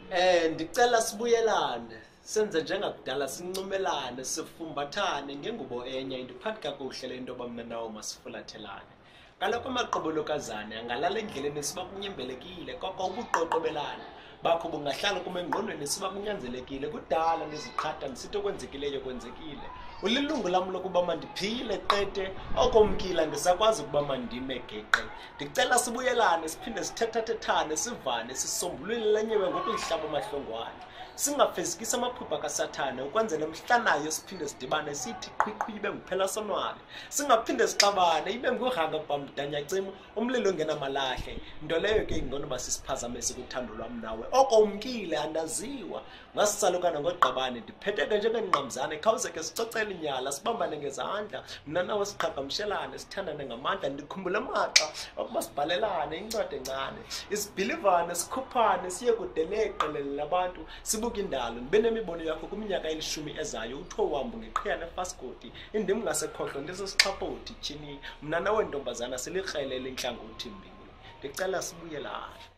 Ndicela sibuyelane senze njengakudala sincumelane sifumbathane ngengubo enye indiphathi kakuhle le nto yoba mna nawo masifulathelane. Kaloku amaqobelokazane angalala endleleni siba kunyembelekile koko ubuqoqobelane bakho bungahlala kum engqondweni siba kunyanzelekile. Kudala ndiziqhatha ndisithi okwenzekileyo kwenzekile. Ulilungu lam lokuba mandiphile qete okomkila ndisakwazi ukuba mandime geqe. Ndicela sibuyelane siphinde sithethathethane sivane sisombululenyewe ngokuyihlaba amahlongwane. Singafezikisi amaphupha kasathane ukwenzela mhlanayo siphinde sidibane sithi qhiqhi ibe nguphela sonwabe. Singaphinde sixabane ibe ngurhanga bamdanyacimo umlilo ngenamalahle. Nto leyo ke ingcono uba sisiphazamise kuthando lwam nawe. Oko umkile andaziwa ngasisalukana ngogqabane ndiphetheke njengenqamzane khawuzeke sicocele inyala sibambane ngezandla mna nawe siqhagamshelane sithandane ngamandla. Ndikhumbula maxa ukuba sibhalelane incwadi encane isibhilivane sikhuphane siye kude neqelele labantu sibuke indalo ndibe nemibono yakho kwiminyaka 10 ezayo. Uthiwe wambu ngeqhiya nefaskoti indim ngasekhohlo ndisisixhaphothi tyhini mna nawe ntombazana silikrelele intlangothi mbini. Ndicela sibuyelane.